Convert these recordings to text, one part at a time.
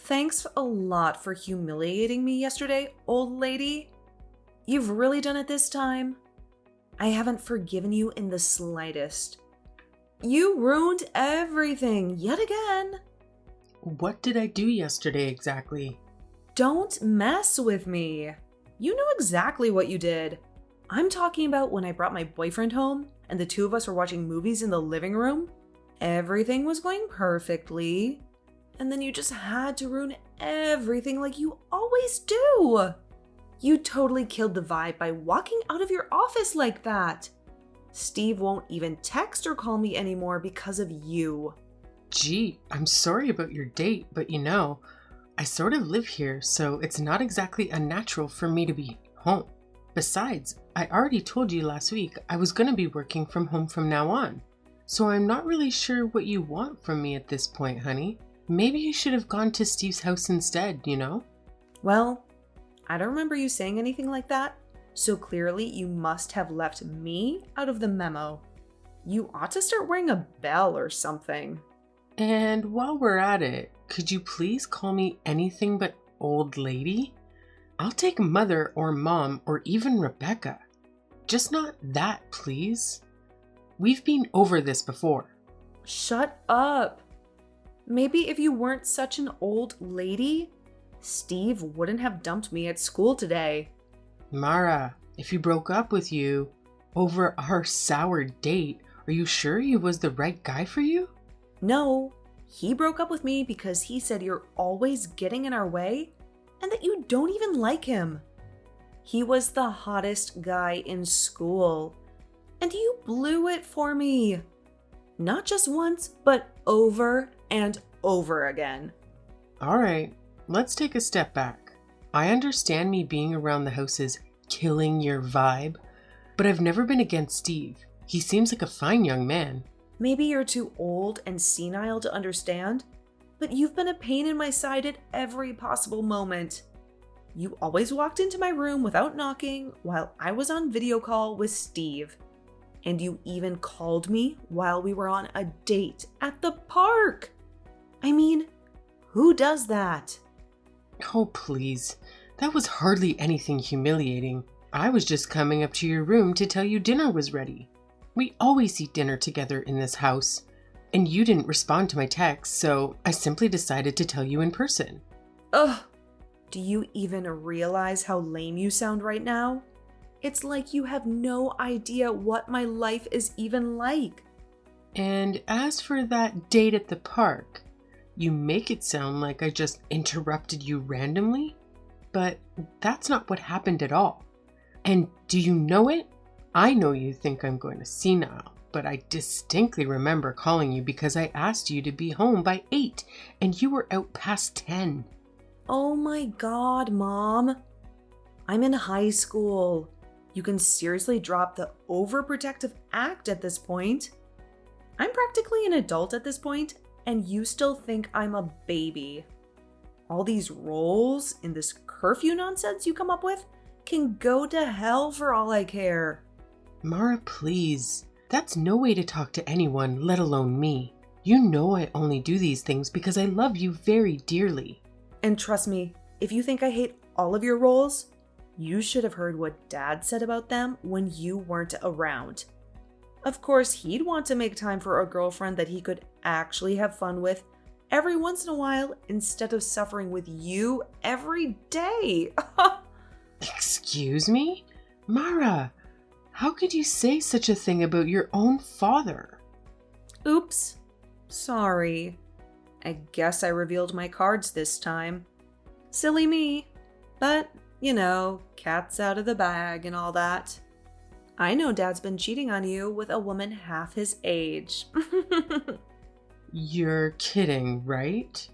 Thanks a lot for humiliating me yesterday, old lady. You've really done it this time. I haven't forgiven you in the slightest. You ruined everything yet again. What did I do yesterday exactly? Don't mess with me. You know exactly what you did. I'm talking about when I brought my boyfriend home and the two of us were watching movies in the living room. Everything was going perfectly. And then you just had to ruin everything like you always do. You totally killed the vibe by walking out of your office like that. Steve won't even text or call me anymore because of you. Gee, I'm sorry about your date, but I sort of live here, so it's not exactly unnatural for me to be home. Besides, I already told you last week I was going to be working from home from now on. So I'm not really sure what you want from me at this point, honey. Maybe you should have gone to Steve's house instead, Well, I don't remember you saying anything like that, so clearly you must have left me out of the memo. You ought to start wearing a bell or something. And while we're at it, could you please call me anything but old lady? I'll take mother or mom or even Rebecca. Just not that, please. We've been over this before. Shut up. Maybe if you weren't such an old lady, Steve wouldn't have dumped me at school today. Mara, if he broke up with you over our sour date, are you sure he was the right guy for you? No, he broke up with me because he said you're always getting in our way and that you don't even like him. He was the hottest guy in school, and you blew it for me. Not just once, but over and over again. All right, let's take a step back. I understand me being around the house is killing your vibe, but I've never been against Steve. He seems like a fine young man. Maybe you're too old and senile to understand, but you've been a pain in my side at every possible moment. You always walked into my room without knocking while I was on video call with Steve. And you even called me while we were on a date at the park. I mean, who does that? Oh, please. That was hardly anything humiliating. I was just coming up to your room to tell you dinner was ready. We always eat dinner together in this house. And you didn't respond to my text, so I simply decided to tell you in person. Ugh. Do you even realize how lame you sound right now? It's like you have no idea what my life is even like. And as for that date at the park, you make it sound like I just interrupted you randomly, but that's not what happened at all. And do you know it? I know you think I'm going to senile, but I distinctly remember calling you because I asked you to be home by 8 and you were out past 10. Oh my God, Mom. I'm in high school. You can seriously drop the overprotective act at this point. I'm practically an adult at this point, and you still think I'm a baby. All these roles in this curfew nonsense you come up with can go to hell for all I care. Mara, please. That's no way to talk to anyone, let alone me. You know I only do these things because I love you very dearly. And trust me, if you think I hate all of your roles, you should have heard what Dad said about them when you weren't around. Of course, he'd want to make time for a girlfriend that he could actually have fun with every once in a while instead of suffering with you every day. Excuse me? Mara, how could you say such a thing about your own father? Oops. Sorry. I guess I revealed my cards this time. Silly me. But, cat's out of the bag and all that. I know Dad's been cheating on you with a woman half his age. You're kidding, right?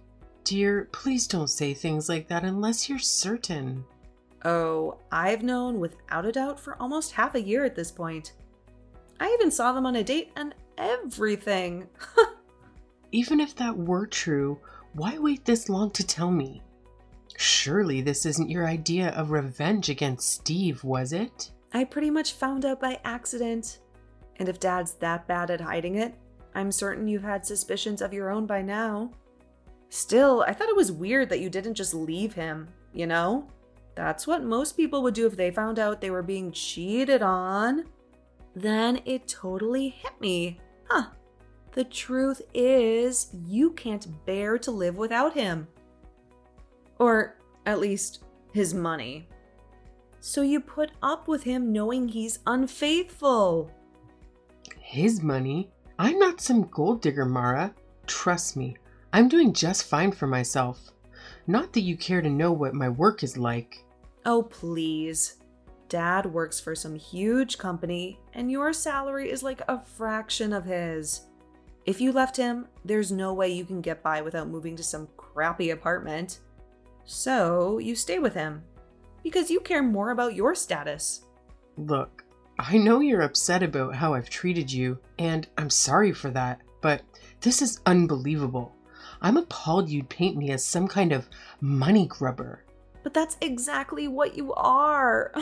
Dear, please don't say things like that unless you're certain. Oh, I've known without a doubt for almost half a year at this point. I even saw them on a date and everything. Even if that were true, why wait this long to tell me? Surely this isn't your idea of revenge against Steve, was it? I pretty much found out by accident. And if Dad's that bad at hiding it, I'm certain you've had suspicions of your own by now. Still, I thought it was weird that you didn't just leave him, you know? That's what most people would do if they found out they were being cheated on. Then it totally hit me. The truth is, you can't bear to live without him. Or at least his money. So you put up with him knowing he's unfaithful. His money? I'm not some gold digger, Mara. Trust me, I'm doing just fine for myself. Not that you care to know what my work is like. Oh, please. Dad works for some huge company, and your salary is like a fraction of his. If you left him, there's no way you can get by without moving to some crappy apartment. So you stay with him, because you care more about your status. Look, I know you're upset about how I've treated you, and I'm sorry for that, but this is unbelievable. I'm appalled you'd paint me as some kind of money grubber. But that's exactly what you are.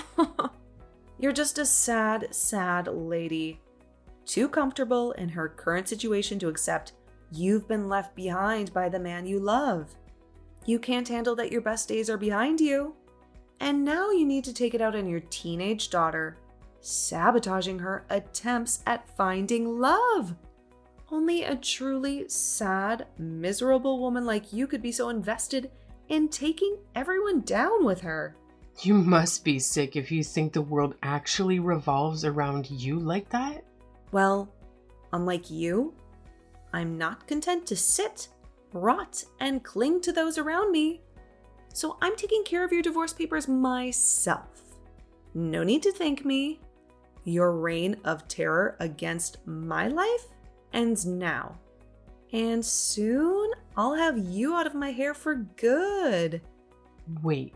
You're just a sad, sad lady. Too comfortable in her current situation to accept you've been left behind by the man you love. You can't handle that your best days are behind you. And now you need to take it out on your teenage daughter, sabotaging her attempts at finding love. Only a truly sad, miserable woman like you could be so invested in taking everyone down with her. You must be sick if you think the world actually revolves around you like that. Well, unlike you, I'm not content to sit, rot, and cling to those around me. So I'm taking care of your divorce papers myself. No need to thank me. Your reign of terror against my life ends now. And soon I'll have you out of my hair for good. Wait,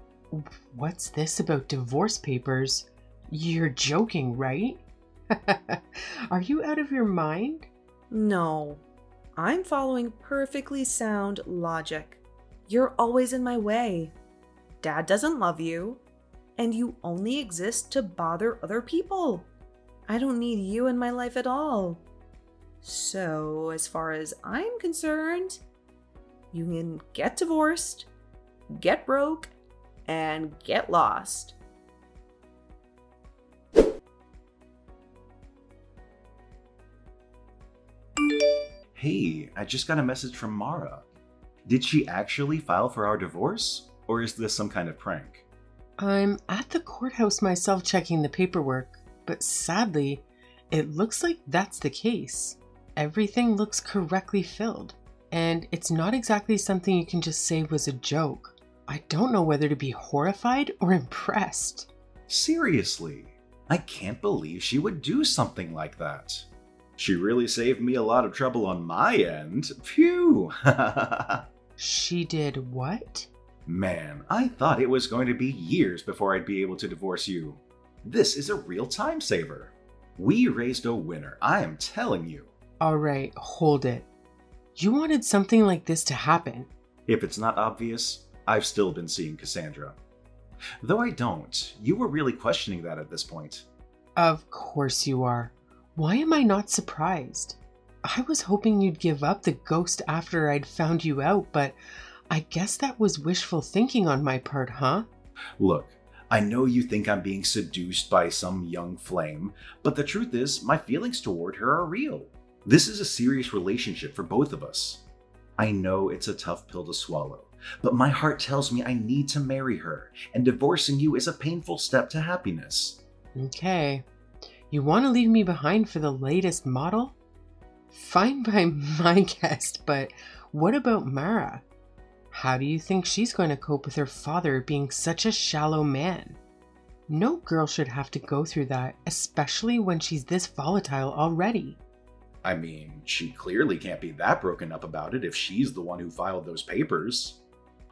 what's this about divorce papers? You're joking, right? Are you out of your mind? No, I'm following perfectly sound logic. You're always in my way. Dad doesn't love you, and you only exist to bother other people. I don't need you in my life at all. So, as far as I'm concerned, you can get divorced, get broke, and get lost. Hey, I just got a message from Mara. Did she actually file for our divorce? Or is this some kind of prank? I'm at the courthouse myself checking the paperwork, but sadly, it looks like that's the case. Everything looks correctly filled, and it's not exactly something you can just say was a joke. I don't know whether to be horrified or impressed. Seriously, I can't believe she would do something like that. She really saved me a lot of trouble on my end. Phew! She did what? Man, I thought it was going to be years before I'd be able to divorce you. This is a real time saver. We raised a winner, I am telling you. Alright, hold it. You wanted something like this to happen. If it's not obvious, I've still been seeing Cassandra. Though I don't, you were really questioning that at this point. Of course you are. Why am I not surprised? I was hoping you'd give up the ghost after I'd found you out, but I guess that was wishful thinking on my part, huh? Look, I know you think I'm being seduced by some young flame, but the truth is, my feelings toward her are real. This is a serious relationship for both of us. I know it's a tough pill to swallow, but my heart tells me I need to marry her, and divorcing you is a painful step to happiness. Okay. You want to leave me behind for the latest model? Fine by my guess, but what about Mara? How do you think she's going to cope with her father being such a shallow man? No girl should have to go through that, especially when she's this volatile already. I mean, she clearly can't be that broken up about it if she's the one who filed those papers.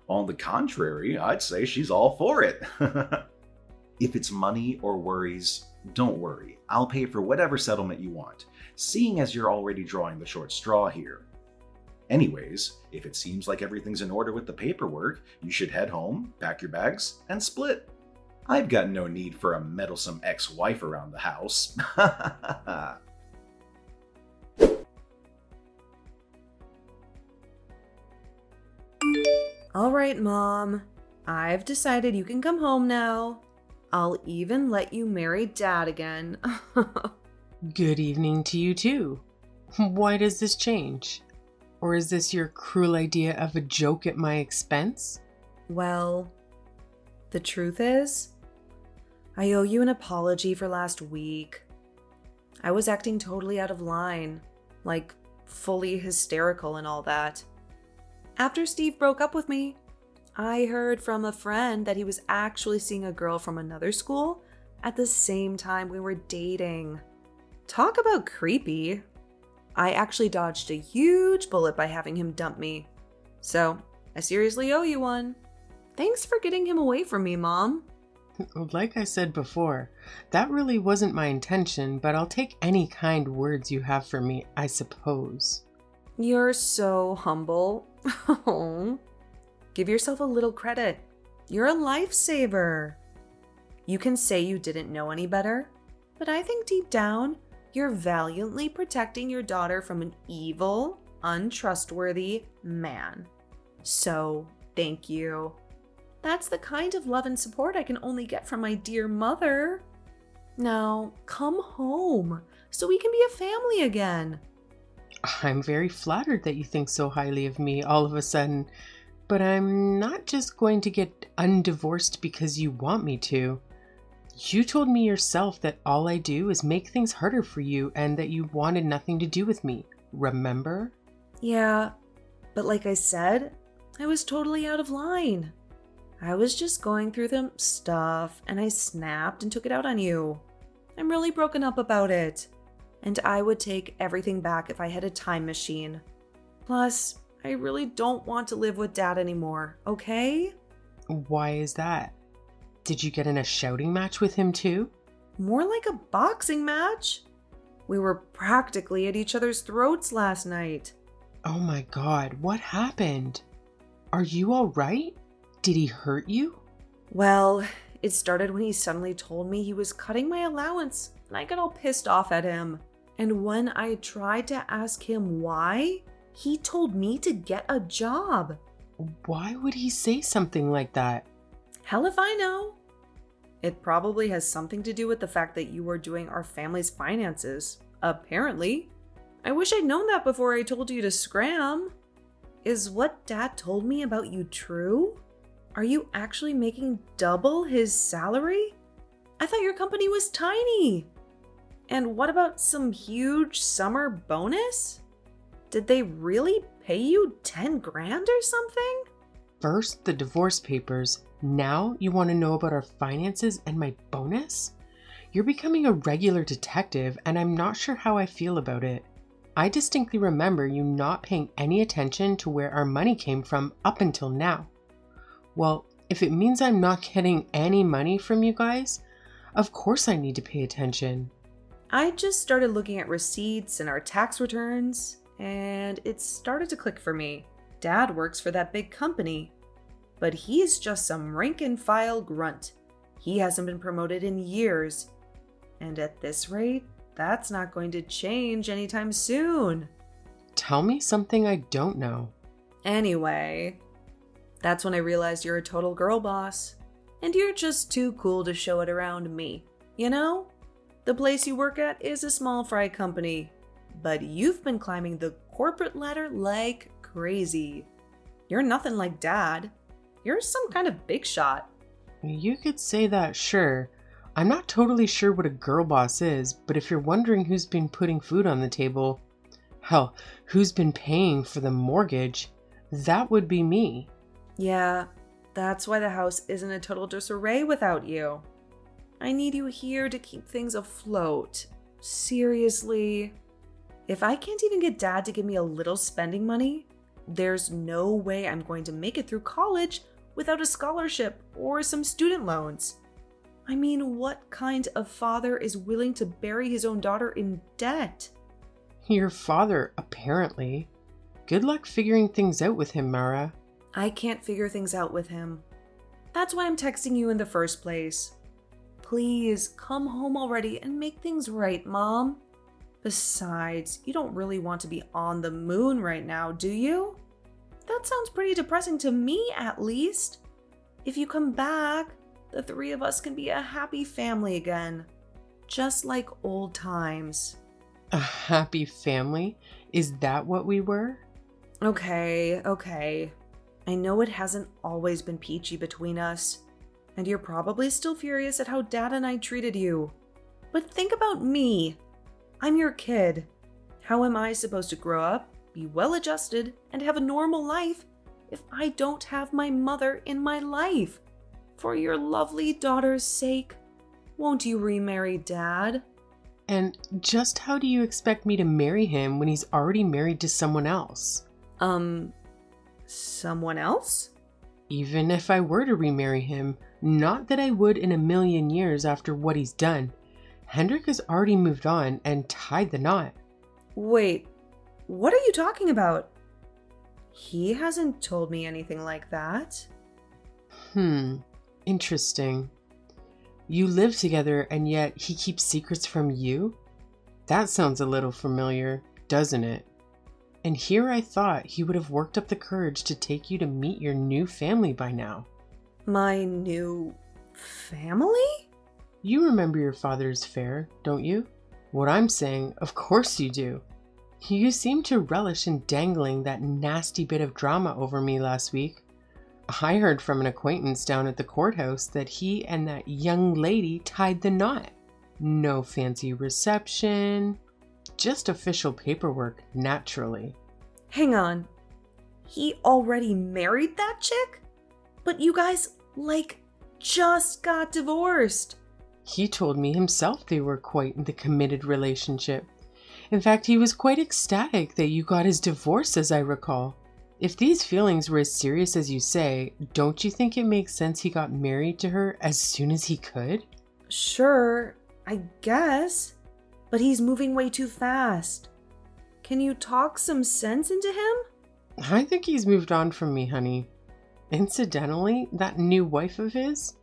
On the contrary, I'd say she's all for it. If it's money or worries, don't worry. I'll pay for whatever settlement you want, seeing as you're already drawing the short straw here. Anyways, if it seems like everything's in order with the paperwork, you should head home, pack your bags, and split. I've got no need for a meddlesome ex-wife around the house. All right, Mom. I've decided you can come home now. I'll even let you marry Dad again. Good evening to you too. Why does this change? Or is this your cruel idea of a joke at my expense? Well, the truth is, I owe you an apology for last week. I was acting totally out of line, like fully hysterical and all that. After Steve broke up with me, I heard from a friend that he was actually seeing a girl from another school at the same time we were dating. Talk about creepy. I actually dodged a huge bullet by having him dump me. So, I seriously owe you one. Thanks for getting him away from me, Mom. Like I said before, that really wasn't my intention, but I'll take any kind words you have for me, I suppose. You're so humble. Give yourself a little credit. You're a lifesaver. You can say you didn't know any better, but I think deep down, you're valiantly protecting your daughter from an evil, untrustworthy man. So, thank you. That's the kind of love and support I can only get from my dear mother. Now, come home so we can be a family again. I'm very flattered that you think so highly of me all of a sudden, but I'm not just going to get undivorced because you want me to. You told me yourself that all I do is make things harder for you and that you wanted nothing to do with me, remember? Yeah, but like I said, I was totally out of line. I was just going through some stuff and I snapped and took it out on you. I'm really broken up about it. And I would take everything back if I had a time machine. Plus, I really don't want to live with Dad anymore, okay? Why is that? Did you get in a shouting match with him too? More like a boxing match. We were practically at each other's throats last night. Oh my God, what happened? Are you all right? Did he hurt you? Well, it started when he suddenly told me he was cutting my allowance, and I got all pissed off at him. And when I tried to ask him why, he told me to get a job. Why would he say something like that? Hell if I know. It probably has something to do with the fact that you were doing our family's finances. Apparently. I wish I'd known that before I told you to scram. Is what Dad told me about you true? Are you actually making double his salary? I thought your company was tiny. And what about some huge summer bonus? Did they really pay you 10 grand or something? First, the divorce papers. Now you want to know about our finances and my bonus? You're becoming a regular detective, and I'm not sure how I feel about it. I distinctly remember you not paying any attention to where our money came from up until now. Well, if it means I'm not getting any money from you guys, of course I need to pay attention. I just started looking at receipts and our tax returns, and it started to click for me. Dad works for that big company, but he's just some rank-and-file grunt. He hasn't been promoted in years, and at this rate, that's not going to change anytime soon. Tell me something I don't know. Anyway, that's when I realized you're a total girl boss, and you're just too cool to show it around me, you know? The place you work at is a small fry company, but you've been climbing the corporate ladder like crazy. You're nothing like Dad. You're some kind of big shot. You could say that, sure. I'm not totally sure what a girl boss is, but if you're wondering who's been putting food on the table, hell, who's been paying for the mortgage, that would be me. Yeah, that's why the house isn't a total disarray without you. I need you here to keep things afloat. Seriously. If I can't even get Dad to give me a little spending money, there's no way I'm going to make it through college without a scholarship or some student loans. I mean, what kind of father is willing to bury his own daughter in debt? Your father, apparently. Good luck figuring things out with him, Mara. I can't figure things out with him. That's why I'm texting you in the first place. Please, come home already and make things right, Mom. Besides, you don't really want to be on the moon right now, do you? That sounds pretty depressing to me, at least. If you come back, the three of us can be a happy family again. Just like old times. A happy family? Is that what we were? Okay. I know it hasn't always been peachy between us, and you're probably still furious at how Dad and I treated you. But think about me. I'm your kid. How am I supposed to grow up, be well-adjusted, and have a normal life if I don't have my mother in my life? For your lovely daughter's sake, won't you remarry Dad? And just how do you expect me to marry him when he's already married to someone else? Someone else? Even if I were to remarry him, not that I would in a million years after what he's done. Hendrik has already moved on and tied the knot. Wait, what are you talking about? He hasn't told me anything like that. Interesting. You live together and yet he keeps secrets from you? That sounds a little familiar, doesn't it? And here I thought he would have worked up the courage to take you to meet your new family by now. My new family? You remember your father's affair, don't you? What I'm saying, of course you do. You seem to relish in dangling that nasty bit of drama over me last week. I heard from an acquaintance down at the courthouse that he and that young lady tied the knot. No fancy reception, just official paperwork, naturally. Hang on. He already married that chick? But you guys, just got divorced. He told me himself they were quite the committed relationship. In fact, he was quite ecstatic that you got his divorce, as I recall. If these feelings were as serious as you say, don't you think it makes sense he got married to her as soon as he could? Sure, I guess. But he's moving way too fast. Can you talk some sense into him? I think he's moved on from me, honey. Incidentally, that new wife of his?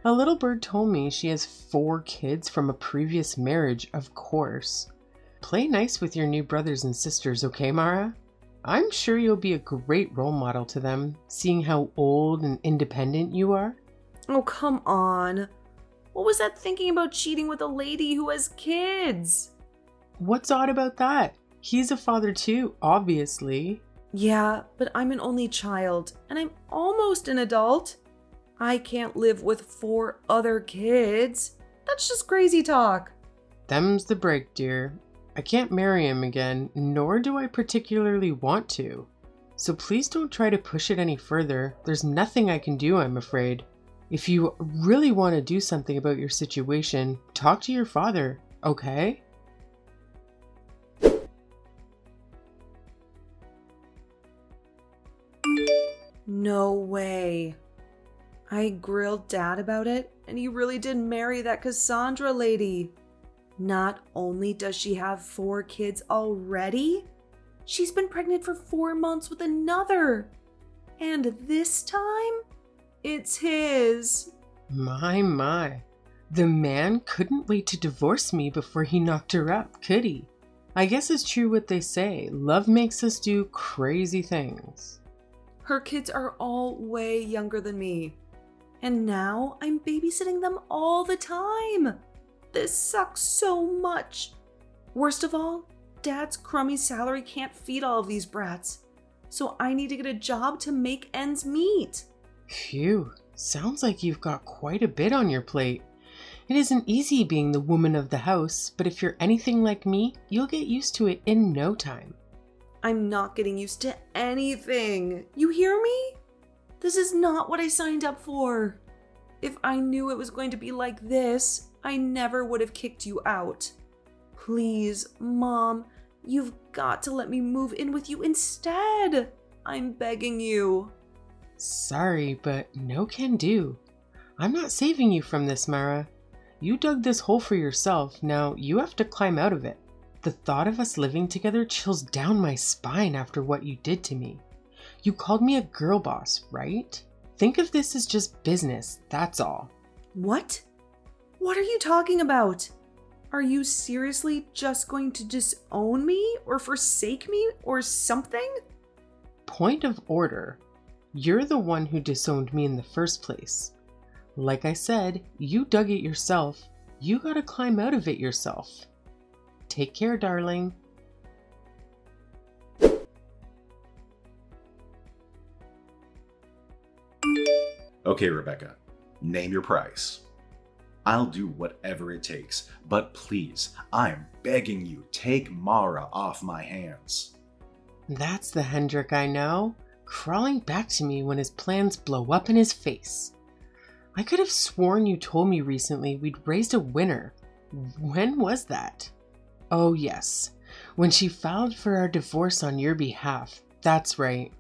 A little bird told me she has 4 kids from a previous marriage, of course. Play nice with your new brothers and sisters, okay, Mara? I'm sure you'll be a great role model to them, seeing how old and independent you are. Oh, come on. What was that thinking about cheating with a lady who has kids? What's odd about that? He's a father too, obviously. Yeah, but I'm an only child, and I'm almost an adult. I can't live with 4 other kids. That's just crazy talk. Them's the break, dear. I can't marry him again, nor do I particularly want to. So please don't try to push it any further. There's nothing I can do, I'm afraid. If you really want to do something about your situation, talk to your father, okay? No way. I grilled Dad about it, and he really did marry that Cassandra lady. Not only does she have 4 kids already, she's been pregnant for 4 months with another. And this time, it's his. My. The man couldn't wait to divorce me before he knocked her up, could he? I guess it's true what they say. Love makes us do crazy things. Her kids are all way younger than me. And now I'm babysitting them all the time. This sucks so much. Worst of all, Dad's crummy salary can't feed all of these brats. So I need to get a job to make ends meet. Phew, sounds like you've got quite a bit on your plate. It isn't easy being the woman of the house, but if you're anything like me, you'll get used to it in no time. I'm not getting used to anything. You hear me? This is not what I signed up for. If I knew it was going to be like this, I never would have kicked you out. Please, Mom, you've got to let me move in with you instead. I'm begging you. Sorry, but no can do. I'm not saving you from this, Mara. You dug this hole for yourself, now you have to climb out of it. The thought of us living together chills down my spine after what you did to me. You called me a girl boss, right? Think of this as just business, that's all. What? What are you talking about? Are you seriously just going to disown me or forsake me or something? Point of order. You're the one who disowned me in the first place. Like I said, you dug it yourself. You gotta climb out of it yourself. Take care, darling. Okay, Rebecca, name your price. I'll do whatever it takes, but please, I'm begging you, take Mara off my hands. That's the Hendrik I know, crawling back to me when his plans blow up in his face. I could have sworn you told me recently we'd raised a winner. When was that? Oh yes, when she filed for our divorce on your behalf. That's right.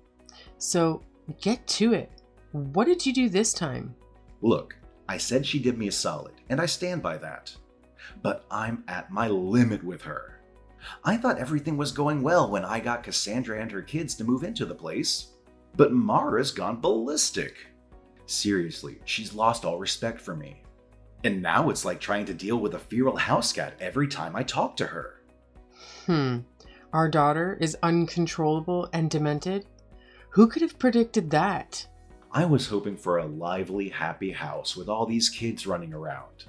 So, get to it. What did you do this time? Look, I said she did me a solid, and I stand by that. But I'm at my limit with her. I thought everything was going well when I got Cassandra and her kids to move into the place. But Mara's gone ballistic. Seriously, she's lost all respect for me. And now it's like trying to deal with a feral house cat every time I talk to her. Our daughter is uncontrollable and demented? Who could have predicted that? I was hoping for a lively, happy house with all these kids running around.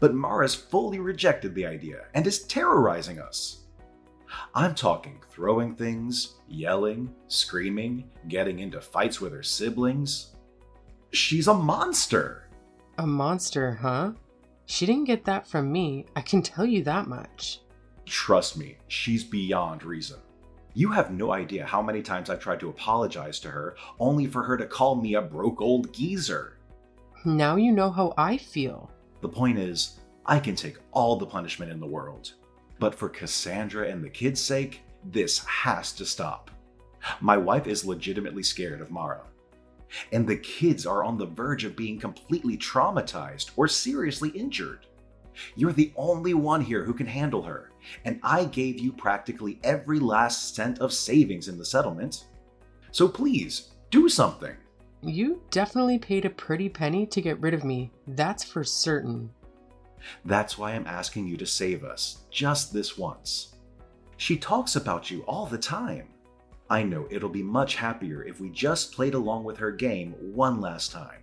But Mara's fully rejected the idea and is terrorizing us. I'm talking throwing things, yelling, screaming, getting into fights with her siblings. She's a monster. A monster, huh? She didn't get that from me, I can tell you that much. Trust me, she's beyond reason. You have no idea how many times I've tried to apologize to her, only for her to call me a broke old geezer. Now you know how I feel. The point is, I can take all the punishment in the world. But for Cassandra and the kids' sake, this has to stop. My wife is legitimately scared of Mara. And the kids are on the verge of being completely traumatized or seriously injured. You're the only one here who can handle her, and I gave you practically every last cent of savings in the settlement. So please, do something. You definitely paid a pretty penny to get rid of me, that's for certain. That's why I'm asking you to save us, just this once. She talks about you all the time. I know it'll be much happier if we just played along with her game one last time.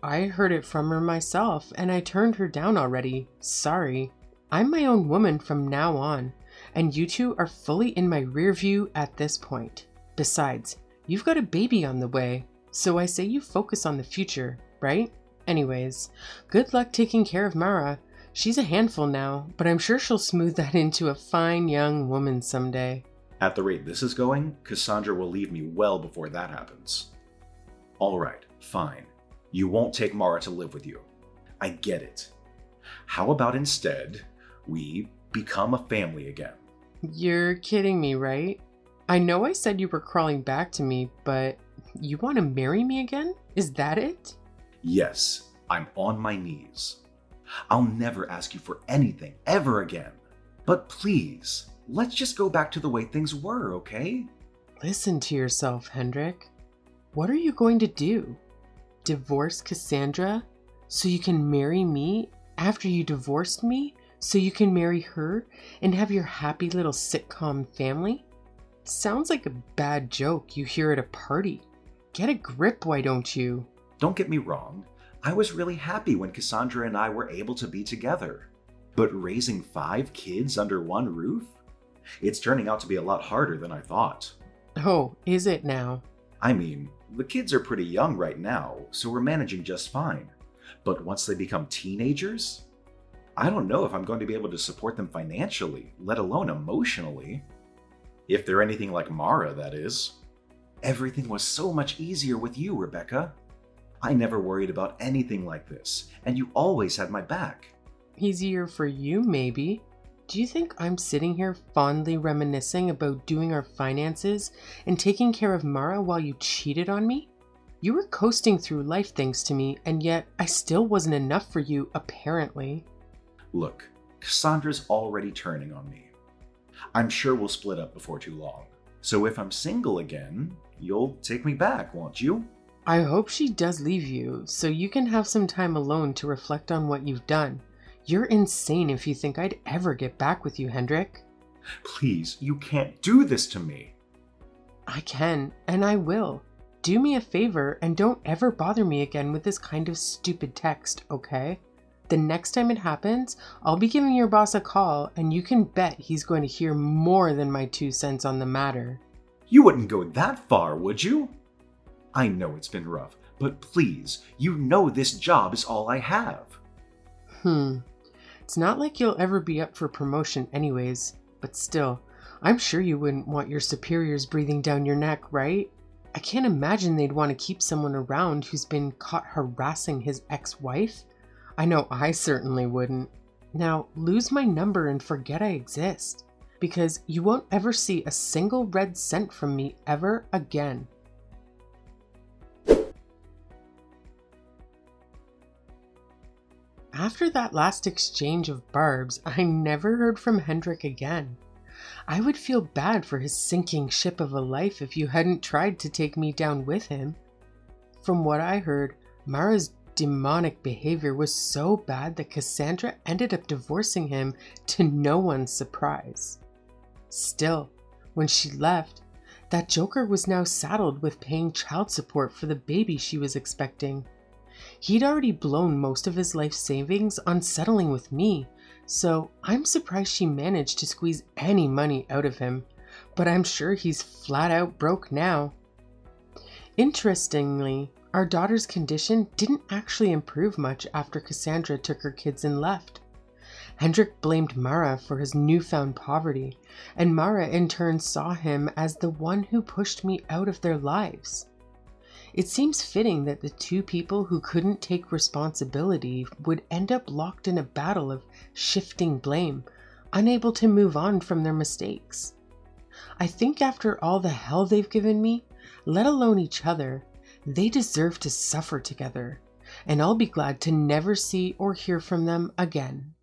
I heard it from her myself, and I turned her down already. Sorry. I'm my own woman from now on, and you two are fully in my rear view at this point. Besides, you've got a baby on the way, so I say you focus on the future, right? Anyways, good luck taking care of Mara. She's a handful now, but I'm sure she'll smooth that into a fine young woman someday. At the rate this is going, Cassandra will leave me well before that happens. All right, fine. You won't take Mara to live with you. I get it. How about instead, we become a family again? You're kidding me, right? I know I said you were crawling back to me, but you want to marry me again? Is that it? Yes, I'm on my knees. I'll never ask you for anything ever again. But please, let's just go back to the way things were, okay? Listen to yourself, Hendrik. What are you going to do? Divorce Cassandra so you can marry me after you divorced me so you can marry her and have your happy little sitcom family? Sounds like a bad joke you hear at a party. Get a grip, why don't you? Don't get me wrong. I was really happy when Cassandra and I were able to be together. But raising 5 kids under one roof? It's turning out to be a lot harder than I thought. Oh, is it now? I mean, the kids are pretty young right now, so we're managing just fine. But once they become teenagers, I don't know if I'm going to be able to support them financially, let alone emotionally. If they're anything like Mara, that is. Everything was so much easier with you, Rebecca. I never worried about anything like this, and you always had my back. Easier for you, maybe. Do you think I'm sitting here fondly reminiscing about doing our finances and taking care of Mara while you cheated on me? You were coasting through life thanks to me, and yet I still wasn't enough for you, apparently. Look, Cassandra's already turning on me. I'm sure we'll split up before too long. So if I'm single again, you'll take me back, won't you? I hope she does leave you, so you can have some time alone to reflect on what you've done. You're insane if you think I'd ever get back with you, Hendrik. Please, you can't do this to me. I can, and I will. Do me a favor and don't ever bother me again with this kind of stupid text, okay? The next time it happens, I'll be giving your boss a call, and you can bet he's going to hear more than my 2 cents on the matter. You wouldn't go that far, would you? I know it's been rough, but please, you know this job is all I have. It's not like you'll ever be up for promotion anyways, but still, I'm sure you wouldn't want your superiors breathing down your neck, right? I can't imagine they'd want to keep someone around who's been caught harassing his ex-wife. I know I certainly wouldn't. Now, lose my number and forget I exist, because you won't ever see a single red cent from me ever again. After that last exchange of barbs, I never heard from Hendrik again. I would feel bad for his sinking ship of a life if you hadn't tried to take me down with him. From what I heard, Mara's demonic behavior was so bad that Cassandra ended up divorcing him to no one's surprise. Still, when she left, that joker was now saddled with paying child support for the baby she was expecting. He'd already blown most of his life savings on settling with me, so I'm surprised she managed to squeeze any money out of him, but I'm sure he's flat out broke now. Interestingly, our daughter's condition didn't actually improve much after Cassandra took her kids and left. Hendrik blamed Mara for his newfound poverty, and Mara in turn saw him as the one who pushed me out of their lives. It seems fitting that the 2 people who couldn't take responsibility would end up locked in a battle of shifting blame, unable to move on from their mistakes. I think after all the hell they've given me, let alone each other, they deserve to suffer together, and I'll be glad to never see or hear from them again.